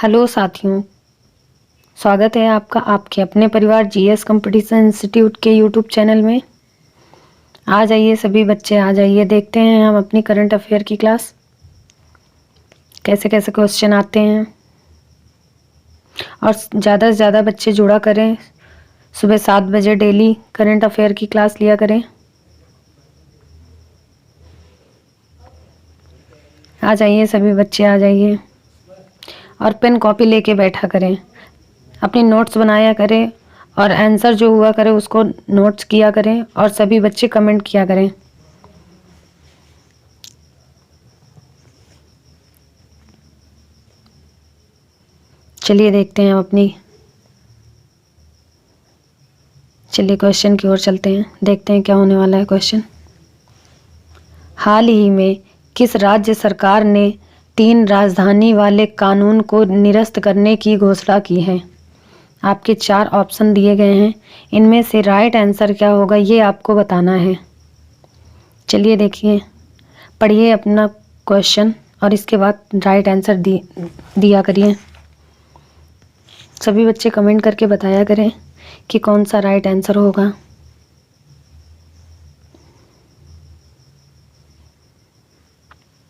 Hello साथियों, स्वागत है आपका आपके अपने परिवार जीएस कंपटीशन इंस्टीट्यूट के यूट्यूब चैनल में। आ जाइए सभी बच्चे, आ जाइए, देखते हैं हम अपनी करंट अफेयर की क्लास कैसे कैसे क्वेश्चन आते हैं। और ज़्यादा से ज़्यादा बच्चे जुड़ा करें। सुबह 7 बजे डेली करंट अफेयर की क्लास लिया करें। आ जाइए सभी बच्चे, आ जाइए और पेन कॉपी लेके बैठा करें, अपनी नोट्स बनाया करें और आंसर जो हुआ करे उसको नोट्स किया करें और सभी बच्चे कमेंट किया करें। चलिए देखते हैं चलिए क्वेश्चन की ओर चलते हैं, देखते हैं क्या होने वाला है क्वेश्चन। हाल ही में किस राज्य सरकार ने 3 राजधानी वाले कानून को निरस्त करने की घोषणा की है? आपके 4 ऑप्शन दिए गए हैं, इनमें से राइट आंसर क्या होगा ये आपको बताना है। चलिए देखिए, पढ़िए अपना क्वेश्चन और इसके बाद राइट आंसर दिया करिए। सभी बच्चे कमेंट करके बताया करें कि कौन सा राइट आंसर होगा।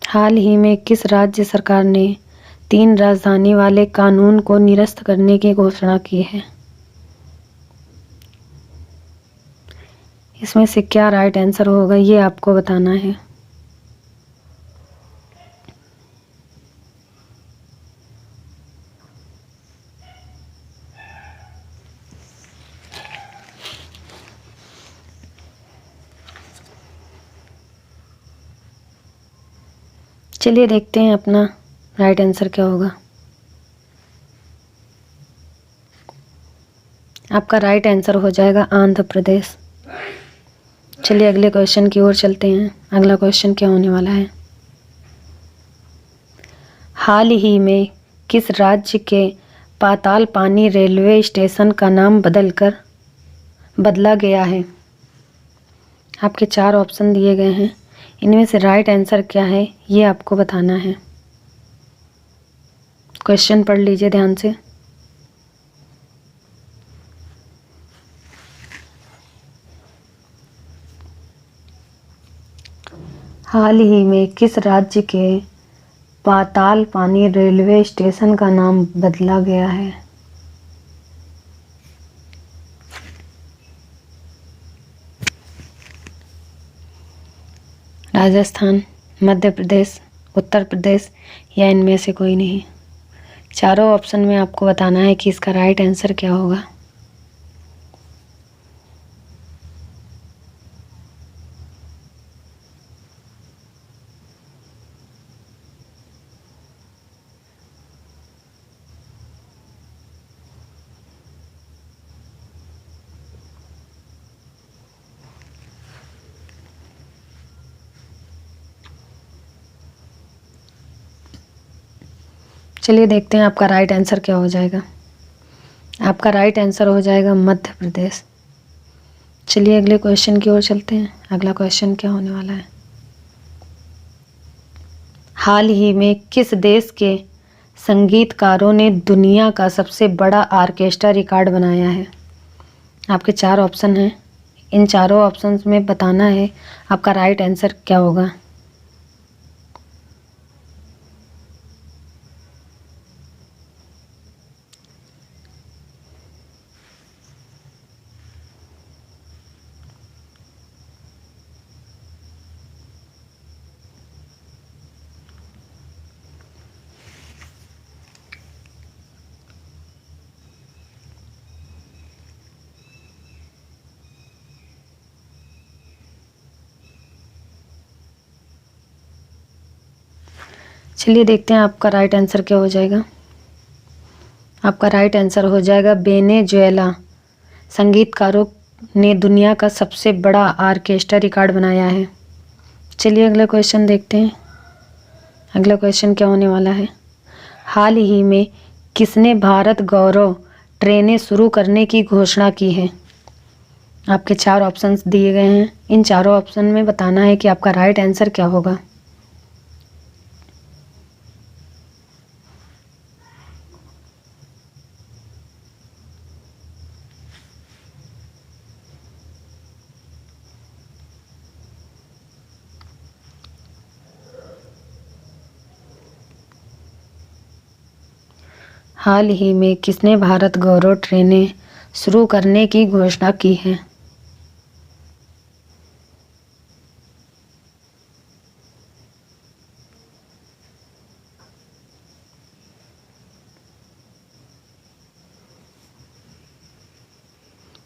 हाल ही में किस राज्य सरकार ने 3 राजधानी वाले कानून को निरस्त करने की घोषणा की है? इसमें से क्या राइट आंसर होगा ये आपको बताना है। चलिए देखते हैं अपना राइट आंसर क्या होगा। आपका राइट आंसर हो जाएगा आंध्र प्रदेश। चलिए अगले क्वेश्चन की ओर चलते हैं। अगला क्वेश्चन क्या होने वाला है? हाल ही में किस राज्य के पाताल पानी रेलवे स्टेशन का नाम बदला गया है? आपके 4 ऑप्शन दिए गए हैं, इनमें से राइट आंसर क्या है ये आपको बताना है। क्वेश्चन पढ़ लीजिए ध्यान से। हाल ही में किस राज्य के पाताल पानी रेलवे स्टेशन का नाम बदला गया है? राजस्थान, मध्य प्रदेश, उत्तर प्रदेश या इनमें से कोई नहीं। चारों ऑप्शन में आपको बताना है कि इसका राइट आंसर क्या होगा। चलिए देखते हैं आपका राइट आंसर क्या हो जाएगा। आपका राइट आंसर हो जाएगा मध्य प्रदेश। चलिए अगले क्वेश्चन की ओर चलते हैं। अगला क्वेश्चन क्या होने वाला है? हाल ही में किस देश के संगीतकारों ने दुनिया का सबसे बड़ा ऑर्केस्ट्रा रिकॉर्ड बनाया है? आपके 4 ऑप्शन हैं, इन चारों ऑप्शंस में बताना है आपका राइट आंसर क्या होगा। चलिए देखते हैं आपका राइट आंसर क्या हो जाएगा। आपका राइट आंसर हो जाएगा वेनेजुएला। संगीतकारों ने दुनिया का सबसे बड़ा ऑर्केस्ट्रा रिकॉर्ड बनाया है। चलिए अगला क्वेश्चन देखते हैं। अगला क्वेश्चन क्या होने वाला है? हाल ही में किसने भारत गौरव ट्रेनें शुरू करने की घोषणा की है? आपके 4 ऑप्शंस दिए गए हैं, इन चारों ऑप्शन में बताना है कि आपका राइट आंसर क्या होगा। हाल ही में किसने भारत गौरव ट्रेनें शुरू करने की घोषणा की है?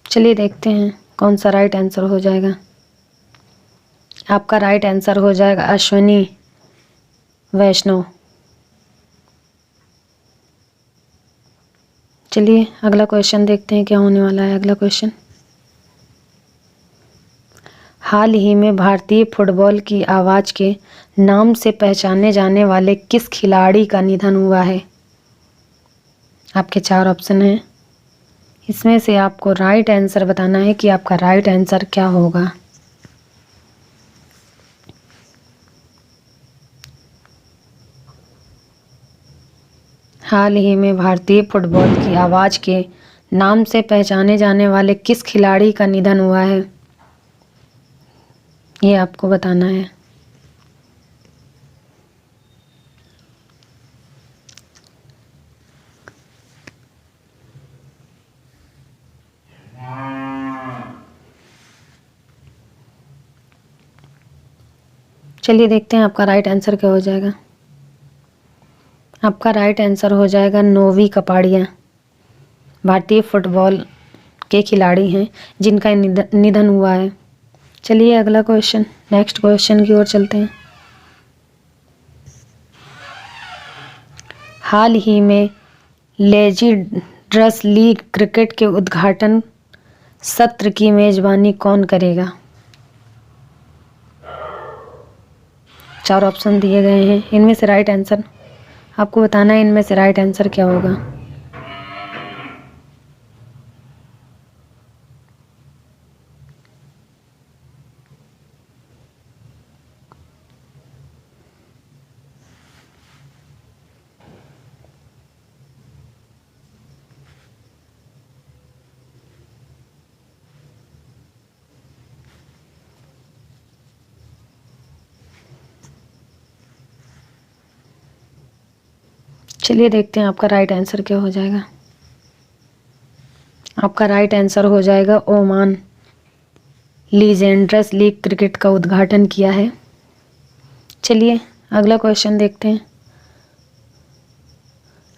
चलिए देखते हैं कौन सा राइट आंसर हो जाएगा। आपका राइट आंसर हो जाएगा अश्विनी वैष्णव। चलिए अगला क्वेश्चन देखते हैं क्या होने वाला है। अगला क्वेश्चन, हाल ही में भारतीय फुटबॉल की आवाज़ के नाम से पहचाने जाने वाले किस खिलाड़ी का निधन हुआ है? आपके 4 ऑप्शन हैं, इसमें से आपको राइट आंसर बताना है कि आपका राइट आंसर क्या होगा। हाल ही में भारतीय फुटबॉल की आवाज़ के नाम से पहचाने जाने वाले किस खिलाड़ी का निधन हुआ है, ये आपको बताना है। चलिए देखते हैं आपका राइट आंसर क्या हो जाएगा। आपका राइट आंसर हो जाएगा नोवी कपाड़िया। भारतीय फुटबॉल के खिलाड़ी हैं जिनका निधन हुआ है। चलिए अगला क्वेश्चन, नेक्स्ट क्वेश्चन की ओर चलते हैं। हाल ही में लेजेंडर्स लीग क्रिकेट के उद्घाटन सत्र की मेजबानी कौन करेगा? 4 ऑप्शन दिए गए हैं, इनमें से राइट आंसर आपको बताना है, इनमें से राइट आंसर क्या होगा। चलिए देखते हैं आपका राइट आंसर क्या हो जाएगा। आपका राइट आंसर हो जाएगा ओमान लीजेंडर्स लीग क्रिकेट का उद्घाटन किया है। चलिए अगला क्वेश्चन देखते हैं।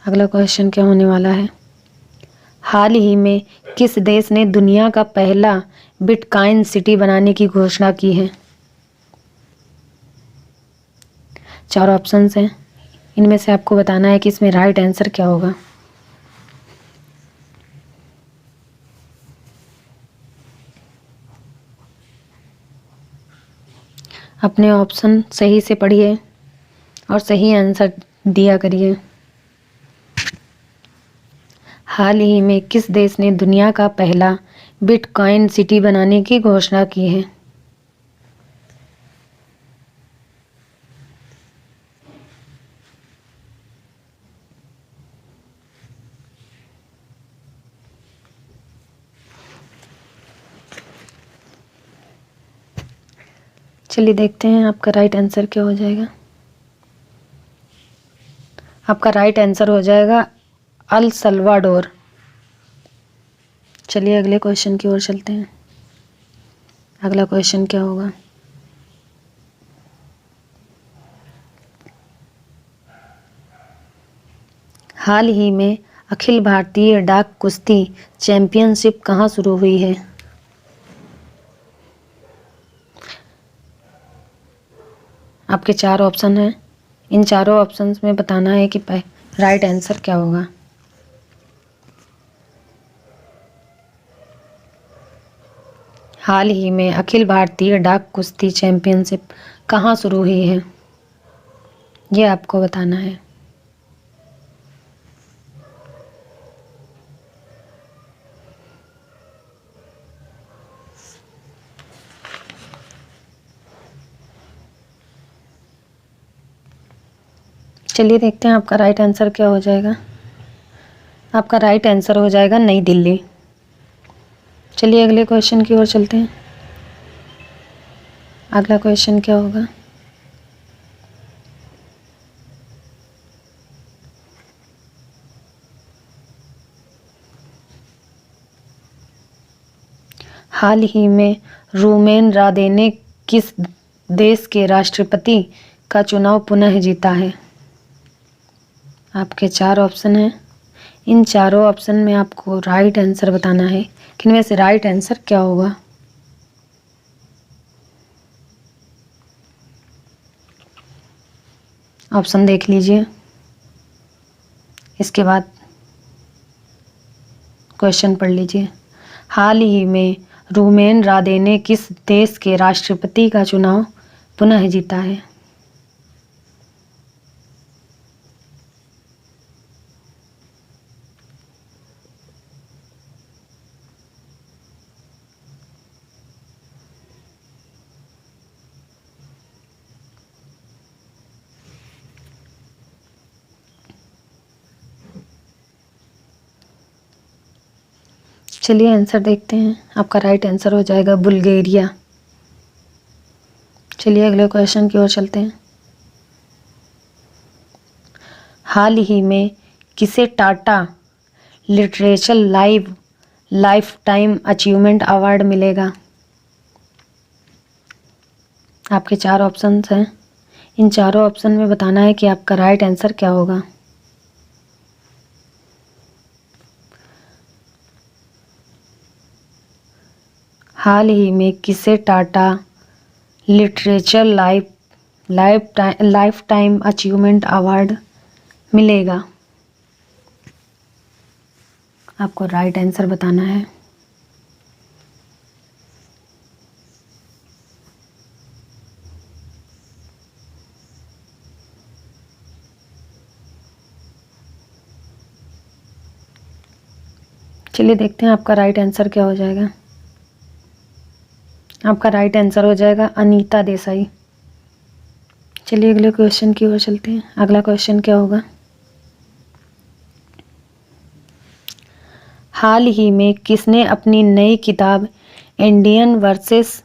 अगला क्वेश्चन क्या होने वाला है, हाल ही में किस देश ने दुनिया का पहला बिटकॉइन सिटी बनाने की घोषणा की है? 4 ऑप्शंस हैं, इनमें से आपको बताना है कि इसमें राइट आंसर क्या होगा। अपने ऑप्शन सही से पढ़िए और सही आंसर दिया करिए। हाल ही में किस देश ने दुनिया का पहला बिटकॉइन सिटी बनाने की घोषणा की है? चलिए देखते हैं आपका राइट आंसर क्या हो जाएगा। आपका राइट आंसर हो जाएगा अल सल्वाडोर। चलिए अगले क्वेश्चन की ओर चलते हैं। अगला क्वेश्चन क्या होगा, हाल ही में अखिल भारतीय डाक कुश्ती चैंपियनशिप कहाँ शुरू हुई है? आपके 4 ऑप्शन हैं, इन चारों ऑप्शंस में बताना है कि राइट आंसर क्या होगा। हाल ही में अखिल भारतीय डाक कुश्ती चैंपियनशिप कहाँ शुरू हुई है, ये आपको बताना है। चलिए देखते हैं आपका राइट आंसर क्या हो जाएगा। आपका राइट आंसर हो जाएगा नई दिल्ली। चलिए अगले क्वेश्चन की ओर चलते हैं। अगला क्वेश्चन क्या होगा, हाल ही में रूमेन रादे ने किस देश के राष्ट्रपति का चुनाव पुनः जीता है? आपके 4 ऑप्शन हैं। इन चारों ऑप्शन में आपको राइट आंसर बताना है कि इनमें से राइट आंसर क्या होगा। ऑप्शन देख लीजिए, इसके बाद क्वेश्चन पढ़ लीजिए। हाल ही में रूमेन रादे ने किस देश के राष्ट्रपति का चुनाव पुनः जीता है? चलिए आंसर देखते हैं। आपका राइट आंसर हो जाएगा बुल्गारिया। चलिए अगले क्वेश्चन की ओर चलते हैं। हाल ही में किसे Tata literature life time achievement award मिलेगा? आपके 4 ऑप्शंस हैं। इन चारों ऑप्शन में बताना है कि आपका राइट आंसर क्या होगा। हाल ही में किसे Tata literature life time achievement award मिलेगा? आपको राइट आंसर बताना है। चलिए देखते हैं आपका राइट आंसर क्या हो जाएगा। आपका राइट आंसर हो जाएगा अनीता देसाई। चलिए अगले क्वेश्चन की ओर चलते हैं। अगला क्वेश्चन क्या होगा? हाल ही में किसने अपनी नई किताब Indian versus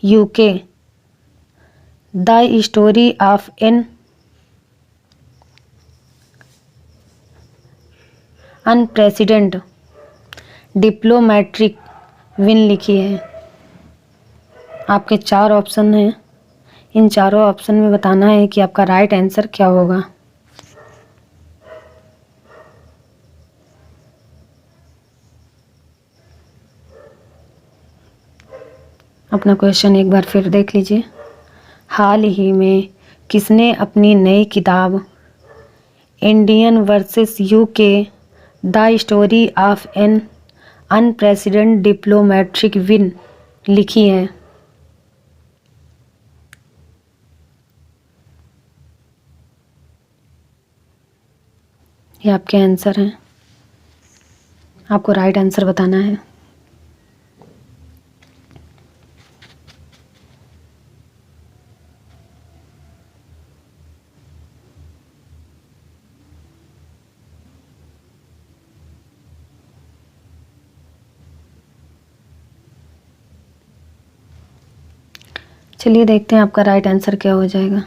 UK the story of an unprecedented diplomatic win लिखी है? आपके 4 ऑप्शन हैं। इन चारों ऑप्शन में बताना है कि आपका राइट आंसर क्या होगा। अपना क्वेश्चन एक बार फिर देख लीजिए। हाल ही में किसने अपनी नई किताब Indian versus UK the story of an unprecedented diplomatic win लिखी है? ये आपके आंसर हैं। आपको राइट आंसर बताना है। चलिए देखते हैं आपका राइट आंसर क्या हो जाएगा।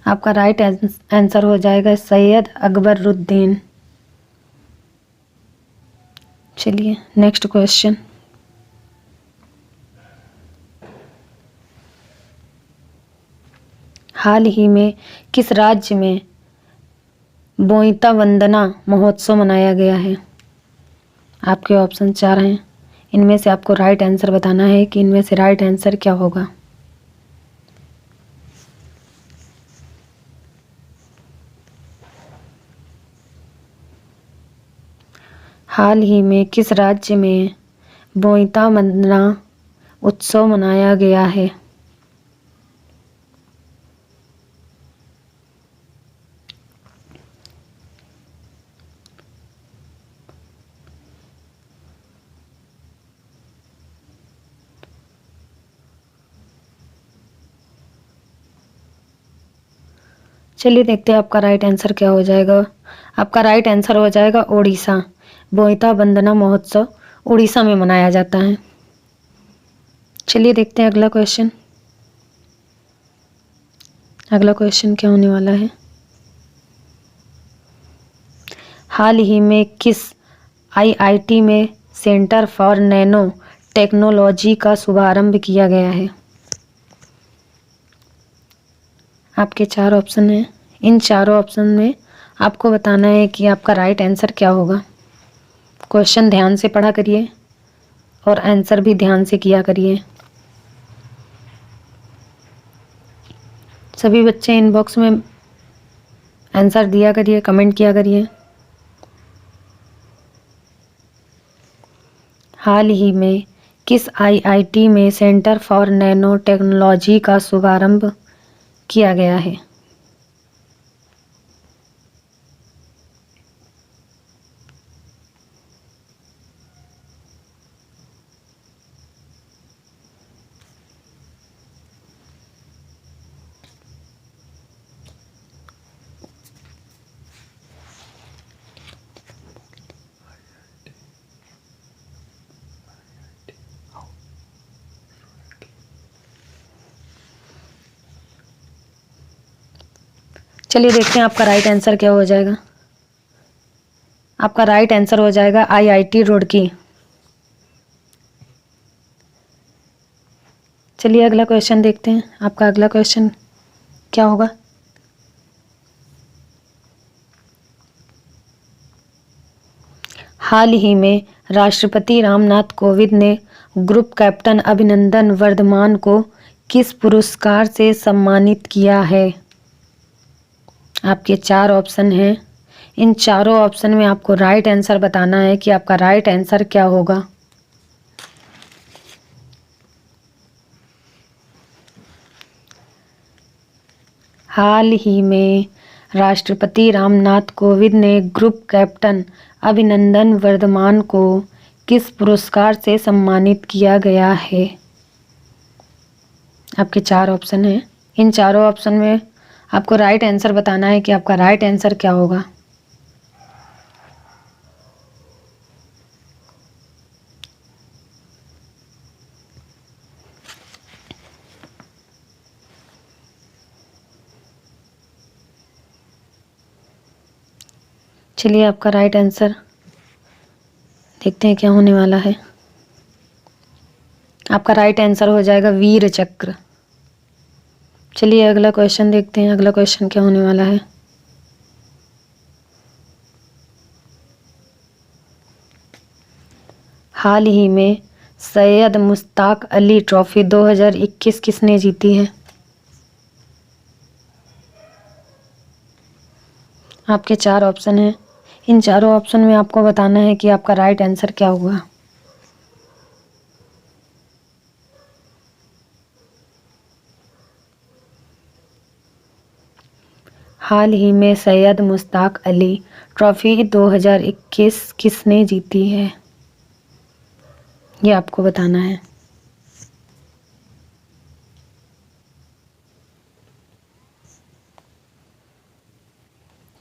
आपका राइट आंसर हो जाएगा सैयद अकबरुद्दीन। चलिए नेक्स्ट क्वेश्चन। हाल ही में किस राज्य में बोईता वंदना महोत्सव मनाया गया है? आपके ऑप्शन 4 हैं। इनमें से आपको राइट आंसर बताना है कि इनमें से राइट आंसर क्या होगा। हाल ही में किस राज्य में बोईता वंदना उत्सव मनाया गया है? चलिए देखते हैं आपका राइट आंसर क्या हो जाएगा। आपका राइट आंसर हो जाएगा ओडिशा। बोईता वंदना महोत्सव उड़ीसा में मनाया जाता है। चलिए देखते हैं अगला क्वेश्चन। अगला क्वेश्चन क्या होने वाला है? हाल ही में किस आईआईटी में सेंटर फॉर नैनो टेक्नोलॉजी का शुभारंभ किया गया है? आपके 4 ऑप्शन हैं। इन चारों ऑप्शन में आपको बताना है कि आपका राइट आंसर क्या होगा। क्वेश्चन ध्यान से पढ़ा करिए और आंसर भी ध्यान से किया करिए। सभी बच्चे इनबॉक्स में आंसर दिया करिए, कमेंट किया करिए। हाल ही में किस आईआईटी में सेंटर फॉर नैनो टेक्नोलॉजी का शुभारंभ किया गया है? चलिए देखते हैं आपका राइट आंसर क्या हो जाएगा। आपका राइट आंसर हो जाएगा आईआईटी रुड़की। चलिए अगला क्वेश्चन देखते हैं। आपका अगला क्वेश्चन क्या होगा? हाल ही में राष्ट्रपति रामनाथ कोविंद ने ग्रुप कैप्टन अभिनंदन वर्धमान को किस पुरस्कार से सम्मानित किया है? आपके 4 ऑप्शन हैं। इन चारों ऑप्शन में आपको राइट आंसर बताना है कि आपका राइट आंसर क्या होगा। हाल ही में राष्ट्रपति रामनाथ कोविंद ने ग्रुप कैप्टन अभिनंदन वर्धमान को किस पुरस्कार से सम्मानित किया गया है? आपके 4 ऑप्शन हैं। इन चारों ऑप्शन में आपको राइट आंसर बताना है कि आपका राइट आंसर क्या होगा। चलिए आपका राइट आंसर देखते हैं क्या होने वाला है। आपका राइट आंसर हो जाएगा वीर चक्र। चलिए अगला क्वेश्चन देखते हैं। अगला क्वेश्चन क्या होने वाला है। हाल ही में सैयद मुश्ताक अली ट्रॉफी 2021 किसने जीती है? आपके 4 ऑप्शन हैं। इन चारों ऑप्शन में आपको बताना है कि आपका राइट आंसर क्या होगा। हाल ही में सैयद मुश्ताक अली ट्रॉफी 2021 किसने जीती है? ये आपको बताना है।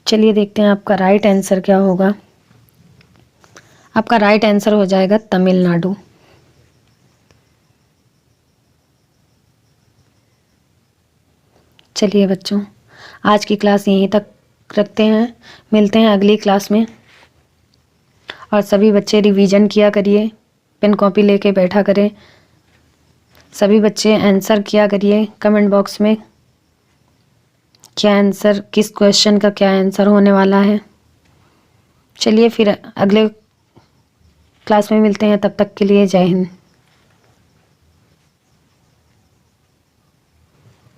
चलिए देखते हैं आपका राइट आंसर क्या होगा। आपका राइट आंसर हो जाएगा तमिलनाडु। चलिए बच्चों, आज की क्लास यहीं तक रखते हैं। मिलते हैं अगली क्लास में। और सभी बच्चे रिवीजन किया करिए, पेन कॉपी लेके बैठा करें। सभी बच्चे आंसर किया करिए कमेंट बॉक्स में, क्या आंसर, किस क्वेश्चन का क्या आंसर होने वाला है। चलिए फिर अगले क्लास में मिलते हैं। तब तक के लिए जय हिंद।